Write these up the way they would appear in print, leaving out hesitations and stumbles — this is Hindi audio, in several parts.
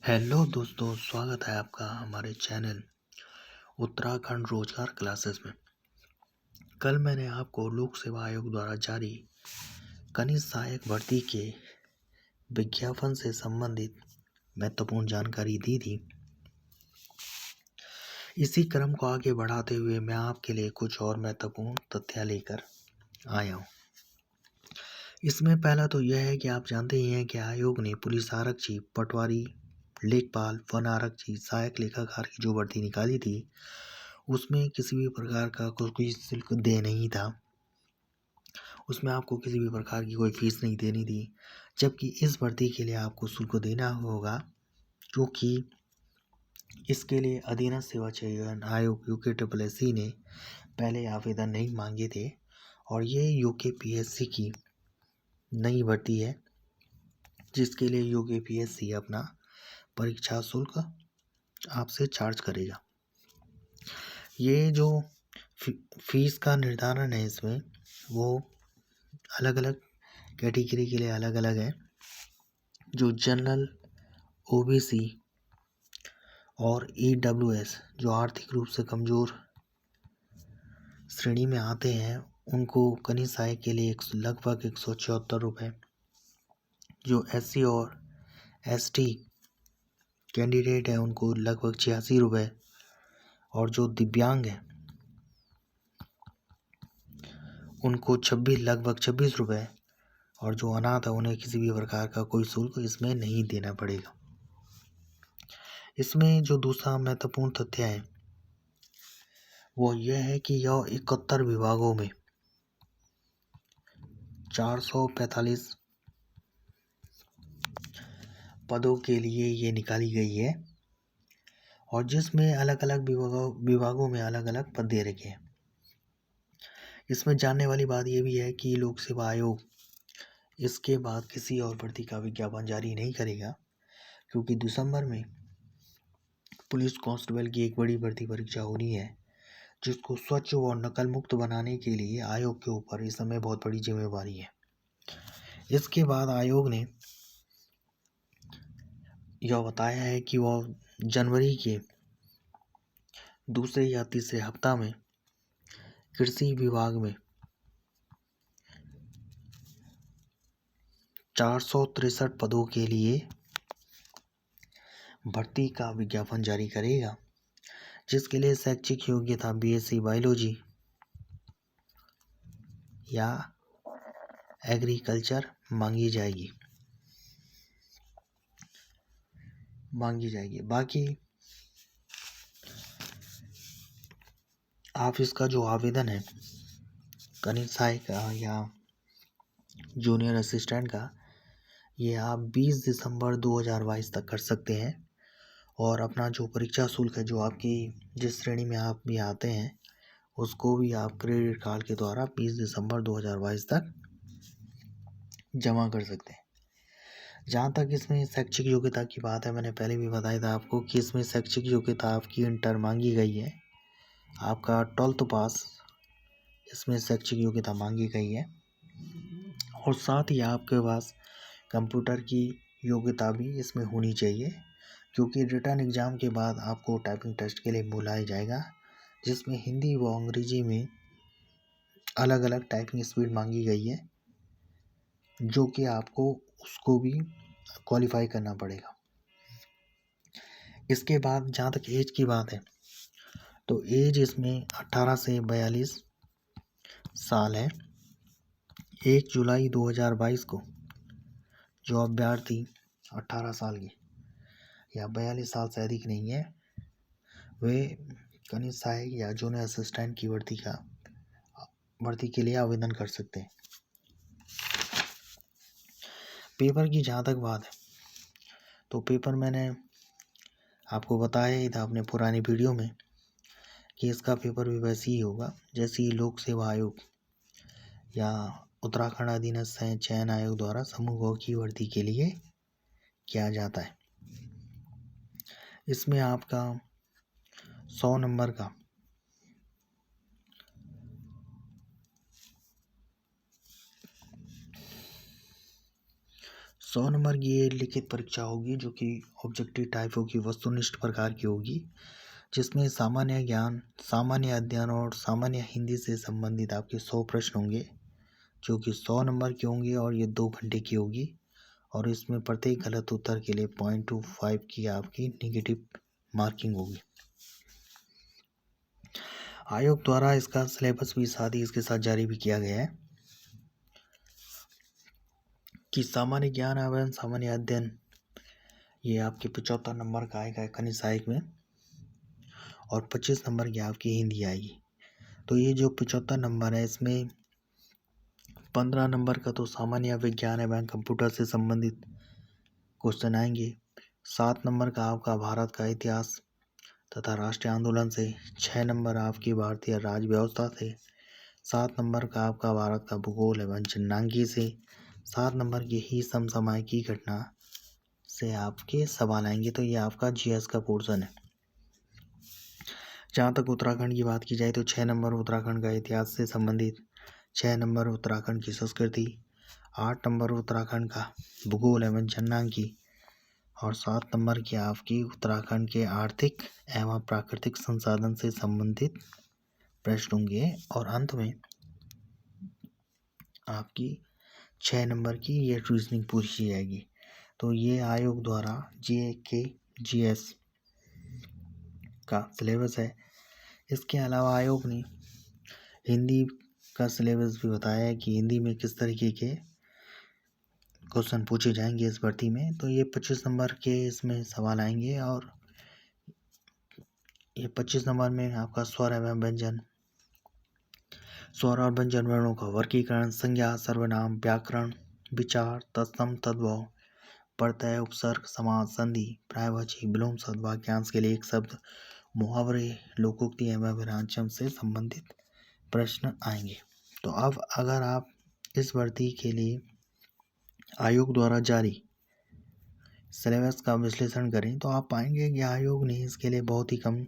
हेलो दोस्तों, स्वागत है आपका हमारे चैनल उत्तराखंड रोजगार क्लासेस में। कल मैंने आपको लोक सेवा आयोग द्वारा जारी खनिज सहायक भर्ती के विज्ञापन से संबंधित महत्वपूर्ण जानकारी दी थी। इसी क्रम को आगे बढ़ाते हुए मैं आपके लिए कुछ और महत्वपूर्ण तथ्य लेकर आया हूँ। इसमें पहला तो यह है कि आप जानते ही हैं कि आयोग ने पुलिस आरक्षी, पटवारी, लेखपाल, वन आरक्षी, सहायक लेखाकार की जो भर्ती निकाली थी उसमें किसी भी प्रकार का कोई शुल्क दे नहीं था। उसमें आपको किसी भी प्रकार की कोई फीस नहीं देनी थी, जबकि इस भर्ती के लिए आपको शुल्क देना होगा, क्योंकि इसके लिए अधीनस्थ सेवा चयन आयोग UKSSC ने पहले आवेदन नहीं मांगे थे और ये UKPSC की नई भर्ती है, जिसके लिए UKPSC अपना परीक्षा शुल्क आपसे चार्ज करेगा। ये जो फीस का निर्धारण है इसमें वो अलग अलग कैटेगरी के लिए अलग अलग है। जो जनरल, OBC और EWS जो आर्थिक रूप से कमज़ोर श्रेणी में आते हैं उनको खनिज सहायक के लिए लगभग 174 रुपये, जो SC और ST कैंडिडेट है उनको लगभग 86 रुपये, और जो दिव्यांग है उनको लगभग 26 रुपये, और जो अनाथ है उन्हें किसी भी प्रकार का कोई शुल्क इसमें नहीं देना पड़ेगा। इसमें जो दूसरा महत्वपूर्ण तथ्य है वो यह है कि यह 71 विभागों में 445 पदों के लिए ये निकाली गई है, और जिसमें अलग अलग विभागों में अलग अलग पद दे रखे हैं। इसमें जानने वाली बात यह भी है कि लोक सेवा आयोग इसके बाद किसी और भर्ती का विज्ञापन जारी नहीं करेगा, क्योंकि दिसंबर में पुलिस कांस्टेबल की एक बड़ी भर्ती परीक्षा होनी है, जिसको स्वच्छ और नकल मुक्त बनाने के लिए आयोग के ऊपर इस समय बहुत बड़ी जिम्मेवारी है। इसके बाद आयोग ने यह बताया है कि वह जनवरी के दूसरे या तीसरे हफ्ता में कृषि विभाग में 463 पदों के लिए भर्ती का विज्ञापन जारी करेगा, जिसके लिए शैक्षिक योग्यता BSc बायोलॉजी या एग्रीकल्चर मांगी जाएगी। बाकी आप इसका जो आवेदन है खनिज सहायक का या जूनियर असिस्टेंट का, ये आप 20 दिसंबर 2022 तक कर सकते हैं, और अपना जो परीक्षा शुल्क है जो आपकी जिस श्रेणी में आप भी आते हैं उसको भी आप क्रेडिट कार्ड के द्वारा 20 दिसंबर 2022 तक जमा कर सकते हैं। जहाँ तक इसमें शैक्षिक योग्यता की बात है, मैंने पहले भी बताया था आपको कि इसमें शैक्षिक योग्यता आपकी इंटर मांगी गई है, आपका 12th पास इसमें शैक्षिक योग्यता मांगी गई है, और साथ ही आपके पास कंप्यूटर की योग्यता भी इसमें होनी चाहिए, क्योंकि रिटर्न एग्ज़ाम के बाद आपको टाइपिंग टेस्ट के लिए बुलाया जाएगा, जिसमें हिंदी व अंग्रेजी में अलग अलग टाइपिंग स्पीड मांगी गई है, जो कि आपको उसको भी क्वालिफाई करना पड़ेगा। इसके बाद जहाँ तक एज की बात है तो एज इसमें 18 से 42 साल है। 1 जुलाई 2022 को जो अभ्यर्थी 18 साल की या 42 साल से अधिक नहीं है वे खनिज सहायक या जूनियर असिस्टेंट की भर्ती के लिए आवेदन कर सकते हैं। पेपर की जहाँ तक बात है तो पेपर मैंने आपको बताया ही था अपने पुरानी वीडियो में कि इसका पेपर भी वैसे ही होगा जैसे ही लोक सेवा आयोग या उत्तराखंड अधीनस्थ चयन आयोग द्वारा समूह की भर्ती के लिए किया जाता है। इसमें आपका 100 नंबर का 100 नंबर की ये लिखित परीक्षा होगी जो कि ऑब्जेक्टिव टाइप होगी, वस्तुनिष्ठ प्रकार की होगी, जिसमें सामान्य ज्ञान, सामान्य अध्ययन और सामान्य हिंदी से संबंधित आपके 100 प्रश्न होंगे जो कि 100 नंबर के होंगे और ये 2 घंटे की होगी। और इसमें प्रत्येक गलत उत्तर के लिए 0.25 की आपकी नेगेटिव मार्किंग होगी। आयोग द्वारा इसका सिलेबस भी साथ ही इसके साथ जारी भी किया गया है कि सामान्य ज्ञान एवं सामान्य अध्ययन ये आपके 75 नंबर का आएगा खनिज सहायक में और 25 नंबर की आपकी हिंदी आएगी। तो ये जो 75 नंबर है इसमें 15 नंबर का तो सामान्य विज्ञान एवं कंप्यूटर से संबंधित क्वेश्चन आएंगे। 7 नंबर का आपका भारत का इतिहास तथा राष्ट्रीय आंदोलन से, 6 नंबर आपकी भारतीय राज्य व्यवस्था से, 7 नंबर का आपका भारत का भूगोल एवं जननांगी से, 7 नंबर की ही समसामयिकी घटना से आपके सवाल आएंगे। तो ये आपका जीएस का पोर्शन है। जहाँ तक उत्तराखंड की बात की जाए तो 6 नंबर उत्तराखंड का इतिहास से संबंधित, 6 नंबर उत्तराखंड की संस्कृति, 8 नंबर उत्तराखंड का भूगोल एवं जननांगी और 7 नंबर की आपकी उत्तराखंड के आर्थिक एवं प्राकृतिक संसाधन से संबंधित प्रश्न होंगे। और अंत में आपकी 6 नंबर की ये रीजनिंग पूछी जाएगी। तो ये आयोग द्वारा जीके जीएस का सिलेबस है। इसके अलावा आयोग ने हिंदी का सिलेबस भी बताया है कि हिंदी में किस तरीके के क्वेश्चन पूछे जाएंगे इस भर्ती में। तो ये 25 नंबर के इसमें सवाल आएंगे और ये 25 नंबर में आपका स्वर एवं व्यंजन, स्वर और व्यंजन वर्णों का वर्गीकरण, संज्ञा, सर्वनाम, व्याकरण, विचार, तत्सम, तद्भव, प्रत्यय, उपसर्ग, समास, संधि, पर्यायवाची, विलोम शब्द, वाक्यांश के लिए एक शब्द, मुहावरे, लोकोक्ति एवं विराजम से संबंधित प्रश्न आएंगे। तो अब अगर आप इस भर्ती के लिए आयोग द्वारा जारी सिलेबस का विश्लेषण करें तो आप पाएंगे कि आयोग ने इसके लिए बहुत ही कम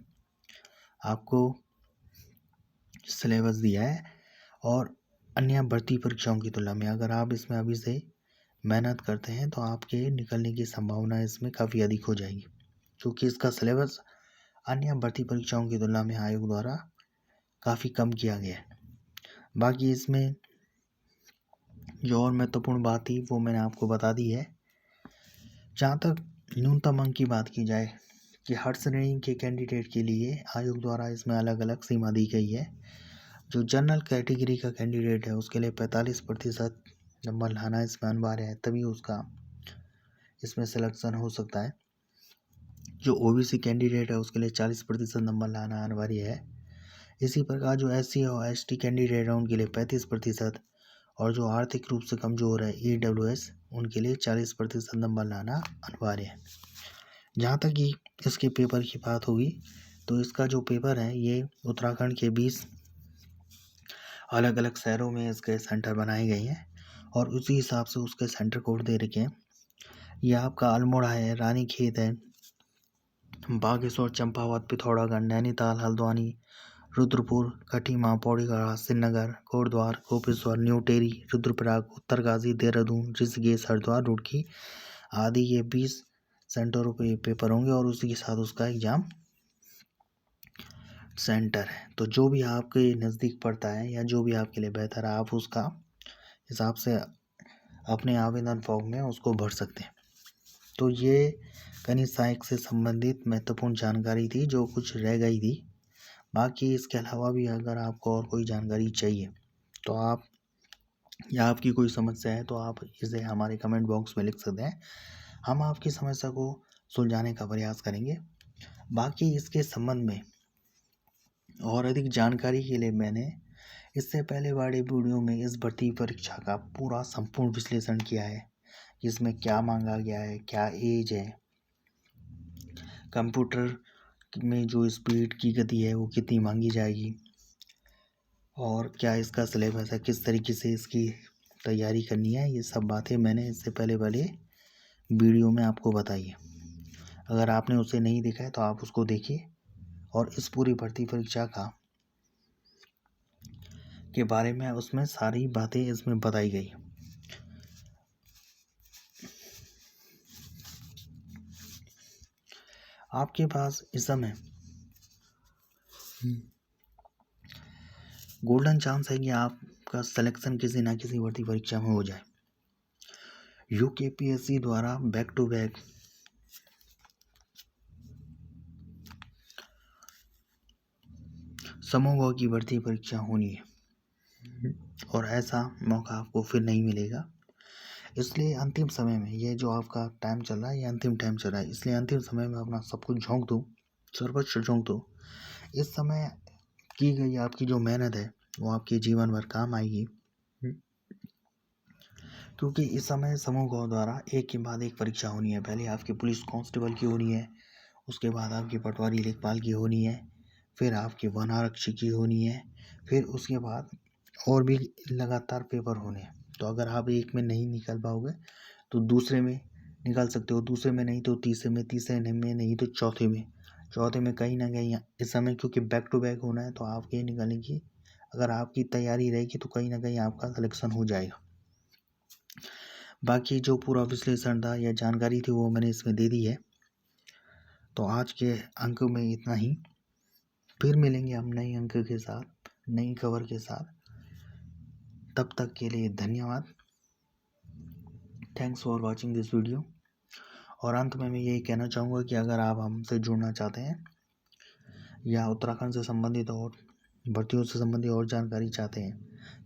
आपको सिलेबस दिया है और अन्य भर्ती परीक्षाओं की तुलना में अगर आप इसमें अभी से मेहनत करते हैं तो आपके निकलने की संभावना इसमें काफ़ी अधिक हो जाएगी, क्योंकि इसका सिलेबस अन्य भर्ती परीक्षाओं की तुलना में आयोग द्वारा काफ़ी कम किया गया है। बाकी इसमें जो और महत्वपूर्ण बात थी वो मैंने आपको बता दी है। जहाँ तक न्यूनतम अंक की बात की जाए कि हर श्रेणी के कैंडिडेट के लिए आयोग द्वारा इसमें अलग अलग सीमा दी गई है। जो जनरल कैटेगरी का कैंडिडेट है उसके लिए 45% नंबर लाना इसमें अनिवार्य है, तभी उसका इसमें सिलेक्शन हो सकता है। जो ओबीसी कैंडिडेट है उसके लिए 40% नंबर लाना अनिवार्य है। इसी प्रकार जो एससी और एसटी कैंडिडेट है उनके लिए 35% और जो आर्थिक रूप से कमज़ोर है ईडब्ल्यूएस उनके लिए 40% नंबर लाना अनिवार्य है। जहाँ तक कि इसके पेपर की बात होगी तो इसका जो पेपर है ये उत्तराखंड के 20 अलग अलग शहरों में इसके सेंटर बनाए गए हैं और उसी हिसाब से उसके सेंटर कोड दे रखे हैं। ये आपका अल्मोड़ा है, रानीखेत है, बागेश्वर, चंपावत, पिथौरागढ़, नैनीताल, हल्द्वानी, रुद्रपुर, कटीमा, पौड़ीगढ़, श्रीनगर, कोटद्वार, गोपेश्वर, न्यू टेरी, रुद्रप्रयाग, उत्तरकाशी, देहरादून, ऋषिकेश, हरिद्वार, रुड़की आदि ये 20 सेंटरों पे पेपर होंगे और उसी के साथ उसका एग्ज़ाम सेंटर है। तो जो भी आपके नज़दीक पड़ता है या जो भी आपके लिए बेहतर है आप उसका हिसाब से अपने आवेदन फॉर्म में उसको भर सकते हैं। तो ये खनिज सहायक से संबंधित महत्वपूर्ण जानकारी थी जो कुछ रह गई थी। बाकी इसके अलावा भी अगर आपको और कोई जानकारी चाहिए तो आप या आपकी कोई समस्या है तो आप इसे हमारे कमेंट बॉक्स में लिख सकते हैं। हम आपकी समस्या को सुलझाने का प्रयास करेंगे। बाकी इसके संबंध में और अधिक जानकारी के लिए मैंने इससे पहले वाले वीडियो में इस भर्ती परीक्षा का पूरा संपूर्ण विश्लेषण किया है कि इसमें क्या मांगा गया है, क्या एज है, कंप्यूटर में जो स्पीड की गति है वो कितनी मांगी जाएगी और क्या इसका सिलेबस है, किस तरीके से इसकी तैयारी करनी है। ये सब बातें मैंने इससे पहले वाले वीडियो में आपको बताई है। अगर आपने उसे नहीं देखा है तो आप उसको देखिए और इस पूरी भर्ती परीक्षा के बारे में उसमें सारी बातें इसमें बताई गई। आपके पास इस समय गोल्डन चांस है कि आपका सिलेक्शन किसी ना किसी भर्ती परीक्षा में हो जाए। यूकेपीएससी द्वारा बैक टू बैक समूह की भर्ती परीक्षा होनी है और ऐसा मौका आपको फिर नहीं मिलेगा। इसलिए अंतिम समय में ये जो आपका टाइम चल रहा है, ये अंतिम टाइम चल रहा है, इसलिए अंतिम समय में अपना सब कुछ झोंक दो, सर्वस्व झोंक दो। इस समय की गई आपकी जो मेहनत है वो आपके जीवन भर काम आएगी, क्योंकि इस समय समूह द्वारा एक के बाद एक परीक्षा होनी है। पहले आपकी पुलिस कांस्टेबल की होनी है, उसके बाद आपकी पटवारी लेखपाल की होनी है, फिर आपके वन आरक्षी की होनी है, फिर उसके बाद और भी लगातार पेपर होने हैं। तो अगर आप एक में नहीं निकल पाओगे तो दूसरे में निकाल सकते हो, दूसरे में नहीं तो तीसरे में, तीसरे में नहीं तो चौथे में, चौथे में कहीं ना कहीं इस समय क्योंकि बैक टू बैक होना है तो आपके निकालने की अगर आपकी तैयारी रहेगी तो कहीं ना कहीं आपका सिलेक्शन हो जाएगा। बाकी जो पूरा विश्लेषण था या जानकारी थी वो मैंने इसमें दे दी है। तो आज के अंक में इतना ही, फिर मिलेंगे हम नए अंक के साथ, नई खबर के साथ। तब तक के लिए धन्यवाद। Thanks for watching this video. और अंत में मैं यही कहना चाहूँगा कि अगर आप हमसे जुड़ना चाहते हैं या उत्तराखंड से संबंधित और भर्तियों से संबंधित और जानकारी चाहते हैं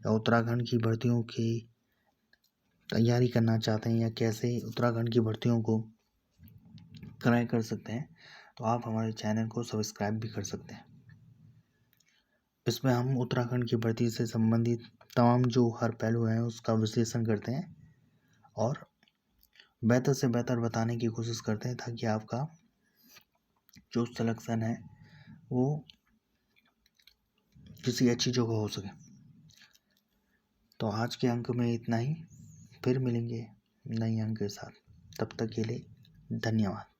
या उत्तराखंड की भर्तियों की तैयारी करना चाहते हैं या कैसे उत्तराखंड की भर्तियों को क्रैक कर सकते हैं तो आप हमारे चैनल को सब्सक्राइब भी कर सकते हैं। इसमें हम उत्तराखंड की भर्ती से संबंधित तमाम जो हर पहलू हैं उसका विश्लेषण करते हैं और बेहतर से बेहतर बताने की कोशिश करते हैं ताकि आपका जो सिलेक्शन है वो किसी अच्छी जगह हो सके। तो आज के अंक में इतना ही, फिर मिलेंगे नए अंक के साथ। तब तक के लिए धन्यवाद।